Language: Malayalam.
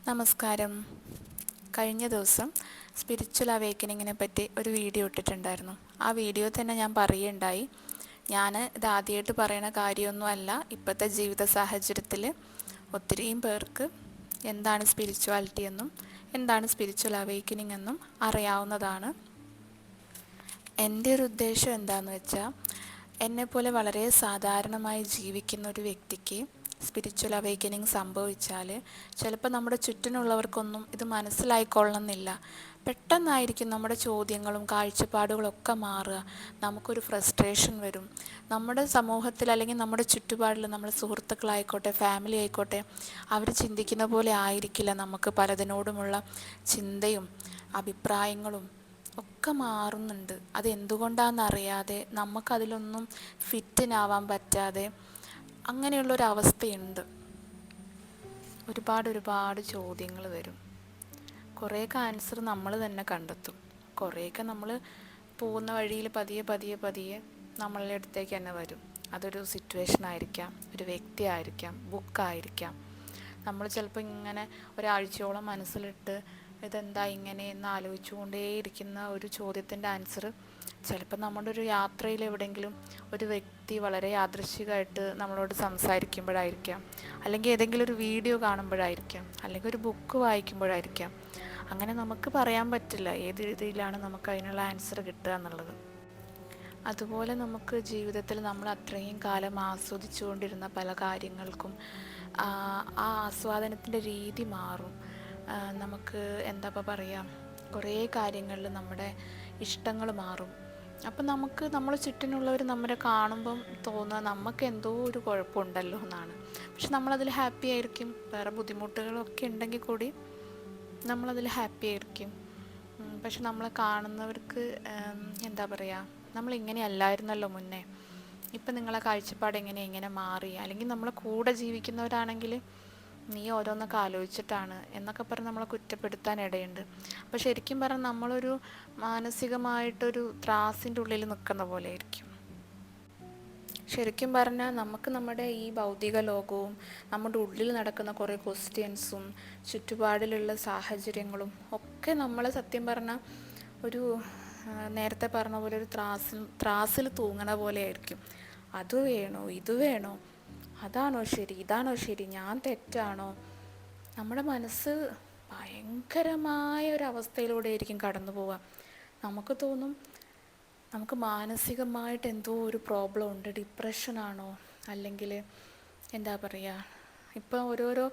നമസ്കാരം. കഴിഞ്ഞ ദിവസം സ്പിരിച്വൽ അവേക്കനിങ്ങിനെ പറ്റി ഒരു വീഡിയോ ഇട്ടിട്ടുണ്ടായിരുന്നു. ആ വീഡിയോ തന്നെ ഞാൻ പറയുകയുണ്ടായി, ഞാൻ ഇതാദ്യമായിട്ട് പറയുന്ന കാര്യമൊന്നുമല്ല. ഇപ്പോഴത്തെ ജീവിത സാഹചര്യത്തിൽ ഒത്തിരിയും പേർക്ക് എന്താണ് സ്പിരിച്വാലിറ്റി എന്നും എന്താണ് സ്പിരിച്വൽ അവേക്കനിങ് എന്നും അറിയാവുന്നതാണ്. എൻ്റെ ഒരു ഉദ്ദേശം എന്താണെന്ന് വെച്ചാൽ, എന്നെപ്പോലെ വളരെ സാധാരണമായി ജീവിക്കുന്ന ഒരു വ്യക്തിക്ക് സ്പിരിച്വൽ അവേക്കനിങ് സംഭവിച്ചാൽ ചിലപ്പോൾ നമ്മുടെ ചുറ്റിനുള്ളവർക്കൊന്നും ഇത് മനസ്സിലായിക്കൊള്ളണമെന്നില്ല. പെട്ടെന്നായിരിക്കും നമ്മുടെ ചോദ്യങ്ങളും കാഴ്ചപ്പാടുകളൊക്കെ മാറുക. നമുക്കൊരു ഫ്രസ്ട്രേഷൻ വരും. നമ്മുടെ സമൂഹത്തിൽ അല്ലെങ്കിൽ നമ്മുടെ ചുറ്റുപാടിൽ നമ്മുടെ സുഹൃത്തുക്കളായിക്കോട്ടെ, ഫാമിലി ആയിക്കോട്ടെ, അവർ ചിന്തിക്കുന്ന പോലെ ആയിരിക്കില്ല നമുക്ക് പലതിനോടുമുള്ള ചിന്തയും അഭിപ്രായങ്ങളും ഒക്കെ മാറുന്നുണ്ട്. അതെന്തുകൊണ്ടാണെന്നറിയാതെ നമുക്കതിലൊന്നും ഫിറ്റിനാവാൻ പറ്റാതെ അങ്ങനെയുള്ളൊരവസ്ഥയുണ്ട്. ഒരുപാട് ചോദ്യങ്ങൾ വരും. കുറേയൊക്കെ ആൻസർ നമ്മൾ തന്നെ കണ്ടെത്തും. കുറേയൊക്കെ നമ്മൾ പോകുന്ന വഴിയിൽ പതിയെ നമ്മളുടെ അടുത്തേക്ക് തന്നെ വരും. അതൊരു സിറ്റുവേഷൻ ആയിരിക്കാം, ഒരു വ്യക്തി ആയിരിക്കാം, ബുക്കായിരിക്കാം. നമ്മൾ ചിലപ്പോൾ ഇങ്ങനെ ഒരാഴ്ചയോളം മനസ്സിലിട്ട് ഇതെന്താ ഇങ്ങനെ എന്ന് ആലോചിച്ചുകൊണ്ടേയിരിക്കുന്ന ഒരു ചോദ്യത്തിൻ്റെ ആൻസർ ചിലപ്പോൾ നമ്മുടെ ഒരു യാത്രയിൽ എവിടെയെങ്കിലും ഒരു വ്യക്തി വളരെ യാദൃശ്ചികമായിട്ട് നമ്മളോട് സംസാരിക്കുമ്പോഴായിരിക്കാം, അല്ലെങ്കിൽ ഏതെങ്കിലും ഒരു വീഡിയോ കാണുമ്പോഴായിരിക്കാം, അല്ലെങ്കിൽ ഒരു ബുക്ക് വായിക്കുമ്പോഴായിരിക്കാം. അങ്ങനെ നമുക്ക് പറയാൻ പറ്റില്ല ഏത് രീതിയിലാണ് നമുക്ക് അതിനുള്ള ആൻസർ കിട്ടുക എന്നുള്ളത്. അതുപോലെ നമുക്ക് ജീവിതത്തിൽ നമ്മൾ അത്രയും കാലം ആസ്വദിച്ചുകൊണ്ടിരുന്ന പല കാര്യങ്ങൾക്കും ആ ആസ്വാദനത്തിൻ്റെ രീതി മാറും. നമുക്ക് എന്താ പറയുക, കുറേ കാര്യങ്ങളിൽ നമ്മുടെ ഇഷ്ടങ്ങൾ മാറും. അപ്പം നമുക്ക് നമ്മളെ ചുറ്റിനുള്ളവർ നമ്മളെ കാണുമ്പം തോന്നുക നമുക്ക് എന്തോ ഒരു കുഴപ്പമുണ്ടല്ലോ എന്നാണ്. പക്ഷെ നമ്മളതിൽ ഹാപ്പി ആയിരിക്കും. വേറെ ബുദ്ധിമുട്ടുകളൊക്കെ ഉണ്ടെങ്കിൽ കൂടി നമ്മളതിൽ ഹാപ്പി ആയിരിക്കും. പക്ഷെ നമ്മളെ കാണുന്നവർക്ക് എന്താ പറയുക, നമ്മളിങ്ങനെ അല്ലായിരുന്നല്ലോ മുന്നേ, ഇപ്പം നിങ്ങളെ കാഴ്ചപ്പാട് എങ്ങനെ മാറി, അല്ലെങ്കിൽ നമ്മളെ കൂടെ ജീവിക്കുന്നവരാണെങ്കിൽ നീ ഓരോന്നൊക്കെ ആലോചിച്ചിട്ടാണ് എന്നൊക്കെ പറഞ്ഞ് നമ്മളെ കുറ്റപ്പെടുത്താൻ ഇടയുണ്ട്. അപ്പോൾ ശരിക്കും പറഞ്ഞാൽ നമ്മളൊരു മാനസികമായിട്ടൊരു ത്രാസിൻ്റെ ഉള്ളിൽ നിൽക്കുന്ന പോലെ ആയിരിക്കും. ശരിക്കും പറഞ്ഞാൽ നമുക്ക് നമ്മുടെ ഈ ഭൗതിക ലോകവും നമ്മുടെ ഉള്ളിൽ നടക്കുന്ന കുറേ ക്വസ്റ്റ്യൻസും ചുറ്റുപാടിലുള്ള സാഹചര്യങ്ങളും ഒക്കെ നമ്മളെ സത്യം പറഞ്ഞാൽ ഒരു നേരത്തെ പറഞ്ഞ പോലെ ഒരു ത്രാസിൽ തൂങ്ങണ പോലെ ആയിരിക്കും. അത് വേണോ, ഇത് വേണോ, അതാണോ ശരി, ഇതാണോ ശരി, ഞാൻ തെറ്റാണോ? നമ്മുടെ മനസ്സ് ഭയങ്കരമായ ഒരവസ്ഥയിലൂടെ ആയിരിക്കും കടന്നു പോവുക. നമുക്ക് തോന്നും നമുക്ക് മാനസികമായിട്ട് എന്തോ ഒരു പ്രോബ്ലം ഉണ്ട്, ഡിപ്രഷനാണോ, അല്ലെങ്കിൽ എന്താ പറയുക, ഇപ്പം ഓരോരോ